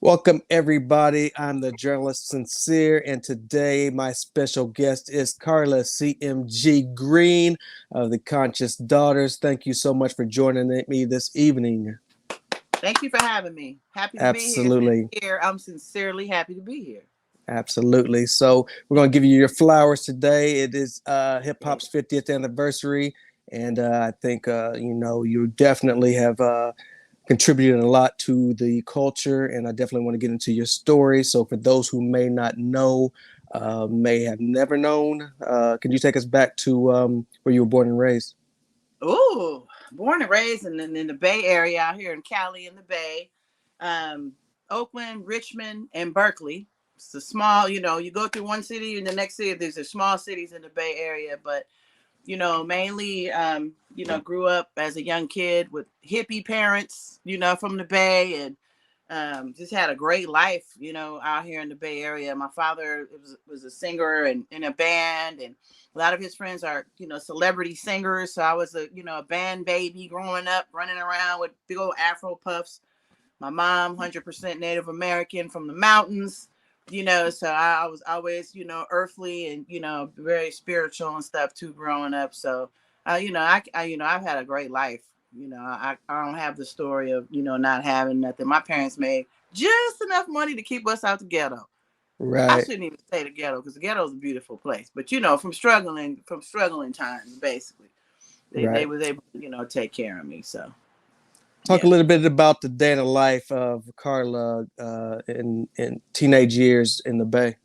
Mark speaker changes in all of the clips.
Speaker 1: Welcome, everybody. I'm the journalist Sin-seer, and today my special guest is Carla CMG Green of the Conscious Daughters. Thank you so much for joining me this evening.
Speaker 2: Thank you for having me. Happy to be here.
Speaker 1: Absolutely.
Speaker 2: I'm sincerely happy to be here.
Speaker 1: Absolutely. So, we're going to give you your flowers today. It is hip hop's 50th anniversary, and I think, you definitely have. Contributed a lot to the culture, and I definitely want to get into your story. So, for those who may not know, may have never known, can you take us back to where you were born and raised?
Speaker 2: Ooh, born and raised in the Bay Area out here in Cali in the Bay, um, Oakland, Richmond, and Berkeley. It's a small, you go through one city and the next city. There's a small cities in the Bay Area, but mainly, grew up as a young kid with hippie parents, from the Bay, and just had a great life, out here in the Bay Area. My father was a singer and in a band, and a lot of his friends are, celebrity singers. So I was a band baby growing up, running around with big old Afro puffs. My mom, 100% Native American from the mountains, so I was always, earthly and, very spiritual and stuff too growing up. So, I've had a great life. I don't have the story of, not having nothing. My parents made just enough money to keep us out the ghetto. I
Speaker 1: Right,
Speaker 2: shouldn't even say the ghetto because the ghetto is a beautiful place. But, from struggling times, basically, they
Speaker 1: right.
Speaker 2: was able to, take care of me. So,
Speaker 1: Talk a
Speaker 2: yeah.
Speaker 1: little bit about the day in the life of Carla in teenage years in the Bay.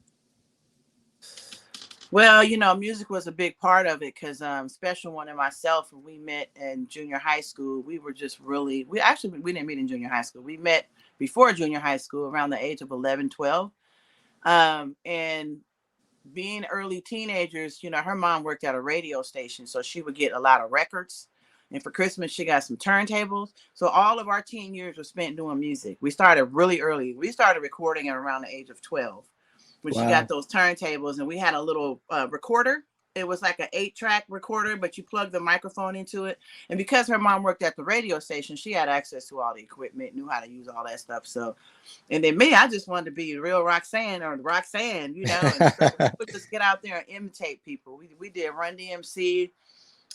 Speaker 2: Well, music was a big part of it because Special One and myself, when we met in junior high school, we were just really, we didn't meet in junior high school. We met before junior high school around the age of 11, 12. And being early teenagers, her mom worked at a radio station, so she would get a lot of records. And for Christmas, she got some turntables. So all of our teen years were spent doing music. We started really early. We started recording at around the age of 12 when she got
Speaker 1: Wow.
Speaker 2: those turntables, and we had a little recorder. It was like an 8-track recorder, but you plug the microphone into it. And because her mom worked at the radio station, she had access to all the equipment, knew how to use all that stuff. So, and then me, I just wanted to be real Roxanne or Roxanne, and so we would just get out there and imitate people. We did Run DMC.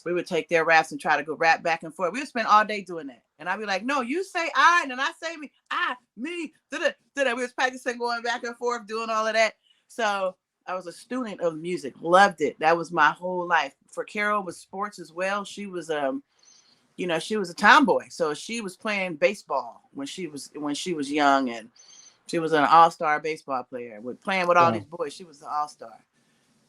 Speaker 2: We would take their raps and try to go rap back and forth. We would spend all day doing that. And I'd be like, no, you say I, and then I say me, I, me, da-da, da-da. We was practicing going back and forth, doing all of that. So I was a student of music, loved it. That was my whole life. For Carol was sports as well. She was a tomboy. So she was playing baseball when she was young, and she was an all-star baseball player. With playing with all these
Speaker 1: Wow.
Speaker 2: boys, she was an all-star.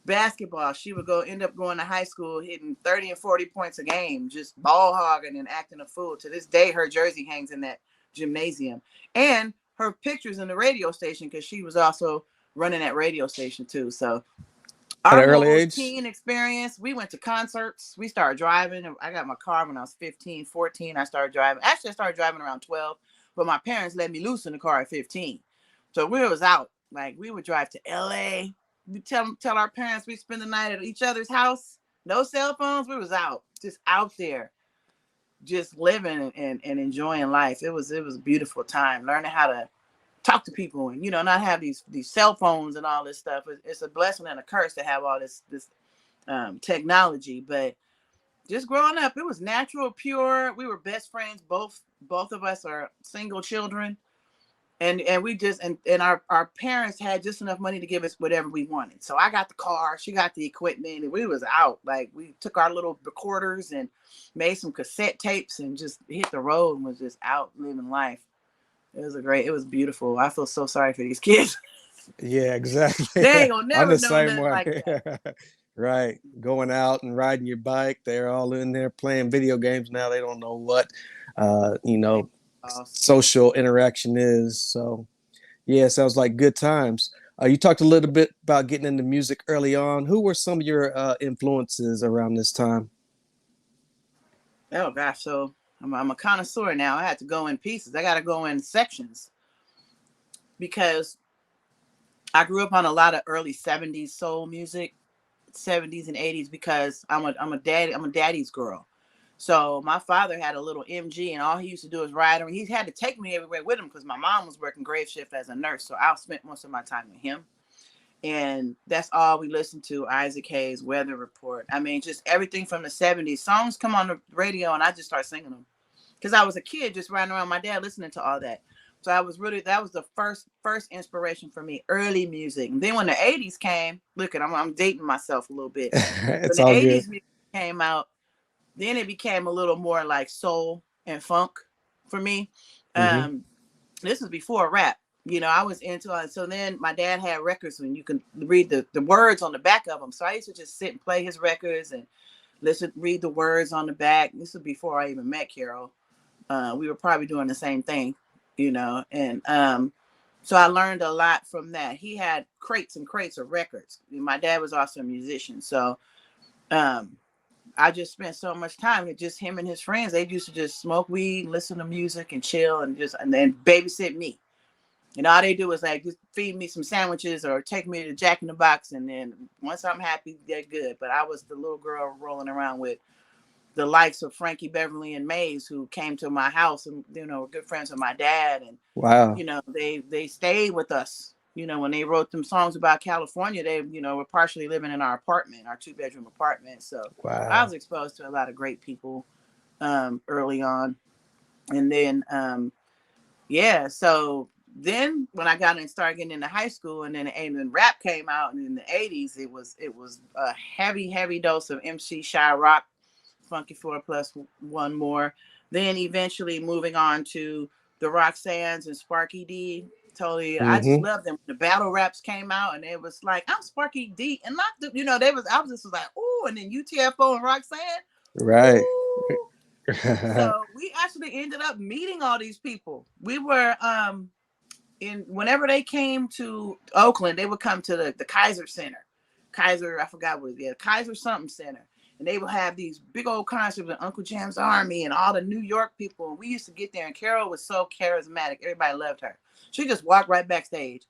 Speaker 2: Basketball, she would end up going to high school hitting 30 and 40 points a game, just ball hogging and acting a fool. To this day, her jersey hangs in that gymnasium, and her pictures in the radio station because she was also running that radio station too. So
Speaker 1: At
Speaker 2: our
Speaker 1: an early
Speaker 2: whole
Speaker 1: age?
Speaker 2: teen experience, we went to concerts. We started driving. I got my car when I was 15, 14. I started driving. Actually, I started driving around 12, but my parents let me loose in the car at 15. So we was out. Like, we would drive to LA. We tell our parents we spend the night at each other's house. No cell phones. We was out. Just out there. Just living and enjoying life. It was a beautiful time. Learning how to talk to people and not have these cell phones and all this stuff. It's a blessing and a curse to have all this technology, but just growing up, it was natural, pure. We were best friends. Both of us are single children, and we just and our parents had just enough money to give us whatever we wanted. So I got the car, she got the equipment, and we was out. Like, we took our little recorders and made some cassette tapes and just hit the road and was just out living life. It was beautiful. I feel so sorry for these kids.
Speaker 1: Yeah, exactly.
Speaker 2: They ain't gonna
Speaker 1: I'm
Speaker 2: never
Speaker 1: the
Speaker 2: know
Speaker 1: same
Speaker 2: nothing
Speaker 1: way.
Speaker 2: like that.
Speaker 1: Right. Going out and riding your bike. They're all in there playing video games now. They don't know what, uh, you
Speaker 2: They
Speaker 1: know,
Speaker 2: lost.
Speaker 1: social interaction is. So, yeah, sounds like good times. You talked a little bit about getting into music early on. Who were some of your influences around this time?
Speaker 2: Oh gosh, so I'm a connoisseur now. I had to go in pieces. I got to go in sections because I grew up on a lot of early '70s soul music, '70s and '80s because I'm a daddy's girl. So my father had a little MG, and all he used to do is ride him. He had to take me everywhere with him because my mom was working grave shift as a nurse. So I spent most of my time with him. And that's all we listened to, Isaac Hayes, Weather Report. I mean, just everything from the 70s. Songs come on the radio, and I just start singing them. Because I was a kid just riding around my dad listening to all that. So that was the first inspiration for me, early music. And then when the 80s came, look, I'm dating myself a little bit. When
Speaker 1: It's
Speaker 2: the
Speaker 1: all good.
Speaker 2: 80s music came out, then it became a little more like soul and funk for me.
Speaker 1: Mm-hmm.
Speaker 2: This was before rap. I was into it. So then my dad had records and you can read the words on the back of them. So I used to just sit and play his records and read the words on the back. This was before I even met Karryl. We were probably doing the same thing, and so I learned a lot from that. He had crates and crates of records. My dad was also a musician. So I just spent so much time with just him and his friends. They used to just smoke weed, listen to music and chill and then babysit me. And all they do is like just feed me some sandwiches or take me to Jack in the Box. And then once I'm happy, they're good. But I was the little girl rolling around with the likes of Frankie Beverly and Mays, who came to my house and, were good friends with my dad. And,
Speaker 1: Wow.
Speaker 2: they stayed with us. When they wrote them songs about California, they, were partially living in our apartment, our 2-bedroom apartment. So I
Speaker 1: Wow.
Speaker 2: was exposed to a lot of great people early on. And then, so then when I got in, started getting into high school, and then rap came out, and in the 80s, it was a heavy dose of MC Shy Rock, Funky 4+1 More. Then eventually moving on to the Roxannes and Sparky D. Totally, I just
Speaker 1: Mm-hmm.
Speaker 2: loved them. The battle raps came out, and it was like, I'm Sparky D, and not the, I was just like, ooh, and then UTFO and Roxanne,
Speaker 1: Right.
Speaker 2: ooh. So we actually ended up meeting all these people. We were whenever they came to Oakland, they would come to the Kaiser Center. Kaiser, I forgot what it is, Kaiser something center. And they would have these big old concerts with Uncle Jam's Army and all the New York people. And we used to get there, and Karryl was so charismatic. Everybody loved her. She just walked right backstage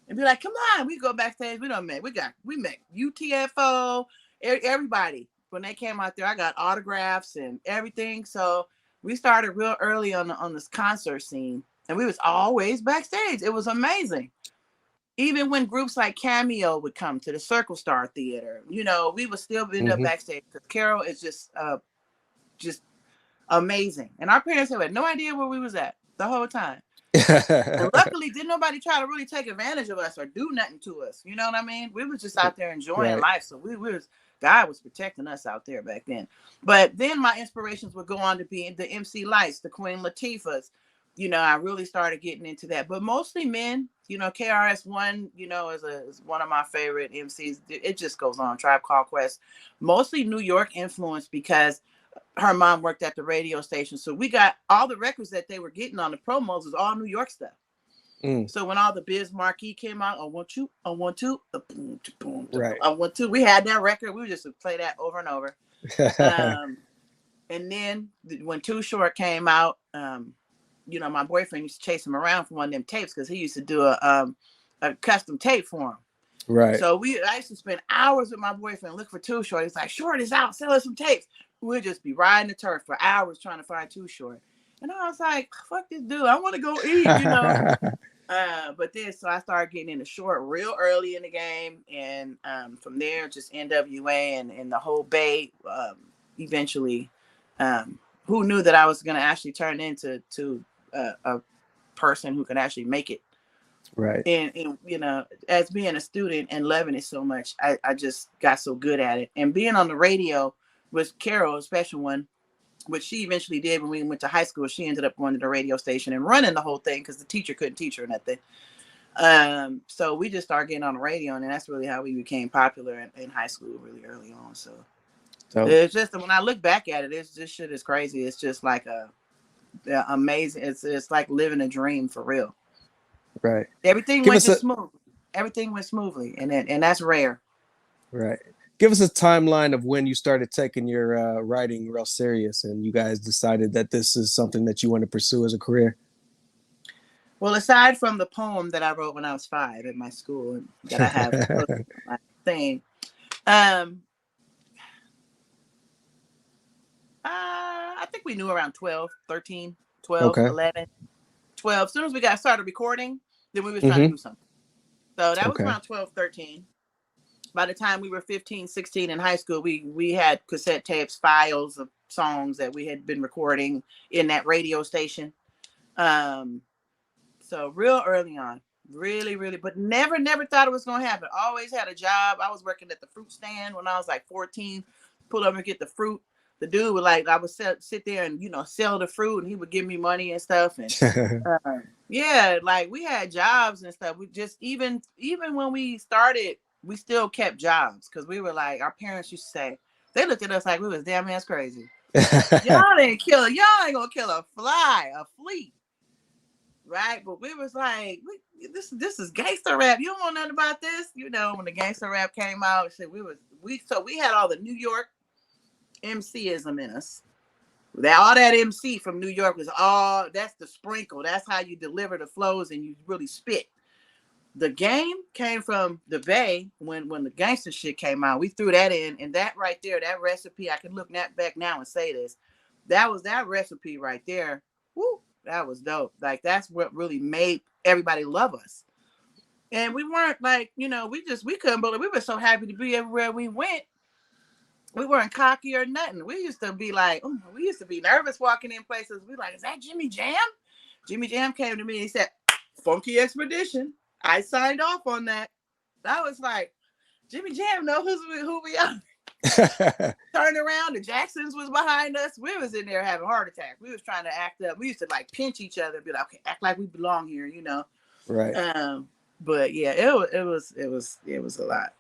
Speaker 2: and be like, come on, we go backstage. We met UTFO, everybody. When they came out there, I got autographs and everything. So we started real early on this concert scene, and we was always backstage. It was amazing. Even when groups like Cameo would come to the Circle Star Theater, we would still end up
Speaker 1: Mm-hmm.
Speaker 2: backstage because Karryl is just amazing. And our parents had no idea where we was at the whole time. And luckily, didn't nobody try to really take advantage of us or do nothing to us. You know what I mean? We was just out there enjoying
Speaker 1: Right.
Speaker 2: life. So God was protecting us out there back then. But then my inspirations would go on to be the MC Lights, the Queen Latifahs. I really started getting into that. But mostly men. KRS-One, is one of my favorite MCs. It just goes on. Tribe Called Quest. Mostly New York influence because her mom worked at the radio station. So we got all the records that they were getting on the promos was all New York stuff.
Speaker 1: Mm.
Speaker 2: So when all the Biz Marquee came out, I want to, I want to,
Speaker 1: Right.
Speaker 2: I want to, we had that record. We would just play that over and over. And then when Too Short came out, my boyfriend used to chase him around for one of them tapes because he used to do a custom tape for him.
Speaker 1: Right.
Speaker 2: So I used to spend hours with my boyfriend looking for Too Short. He's like, Short is out, sell us some tapes. We'd just be riding the turf for hours trying to find Too Short. And I was like, fuck this dude. I want to go eat, But then, so I started getting into Short real early in the game. And from there, just NWA and the whole Bay eventually. Who knew that I was going to actually turn into a person who could actually make it?
Speaker 1: Right.
Speaker 2: And as being a student and loving it so much, I just got so good at it. And being on the radio with Karryl, a special one, which she eventually did when we went to high school. She ended up going to the radio station and running the whole thing because the teacher couldn't teach her nothing. So we just started getting on the radio, and that's really how we became popular in high school really early on. So it's just, when I look back at it, this shit is crazy. It's just like amazing. It's like living a dream for real.
Speaker 1: Right.
Speaker 2: Everything went smooth. Everything went smoothly, and that's rare.
Speaker 1: Right. Give us a timeline of when you started taking your writing real serious, and you guys decided that this is something that you want to pursue as a career.
Speaker 2: Well, aside from the poem that I wrote when I was 5 at my school that I have my thing, think we knew around 12, 13, 12,
Speaker 1: Okay.
Speaker 2: 11, 12. As soon as we got started recording, then we was trying to
Speaker 1: Mm-hmm.
Speaker 2: do something. So that was
Speaker 1: Okay.
Speaker 2: around 12, 13. By the time we were 15, 16 in high school, we had cassette tapes, files of songs that we had been recording in that radio station. So real early on, really, really, but never thought it was going to happen. Always had a job. I was working at the fruit stand when I was like 14, pull up and get the fruit. The dude would I would sit there and, sell the fruit, and he would give me money and stuff. And yeah, like we had jobs and stuff. We just, even when we started, we still kept jobs because we were like, our parents used to say, they looked at us like we was damn ass crazy. Y'all ain't gonna kill a fly, a flea. Right, but we was like, this is gangster rap. You don't know nothing about this, When the gangster rap came out, we had all the New York MCism in us. All that MC from New York was that's the sprinkle. That's how you deliver the flows and you really spit. The game came from the Bay when the gangster shit came out. We threw that in, and that right there, that recipe, I can look back now and say this. That was that recipe right there. Woo, that was dope. Like that's what really made everybody love us. And we weren't like, we couldn't believe, we were so happy to be everywhere we went. We weren't cocky or nothing. We used to be like, we used to be nervous walking in places. We like, is that Jimmy Jam? Jimmy Jam came to me and he said, Funky Expedition. I signed off on that. I was like, Jimmy Jam know who we are. Turned around, the Jacksons was behind us. We was in there having heart attacks. We was trying to act up. We used to like pinch each other and be like, okay, act like we belong here,
Speaker 1: Right.
Speaker 2: But yeah, it was a lot.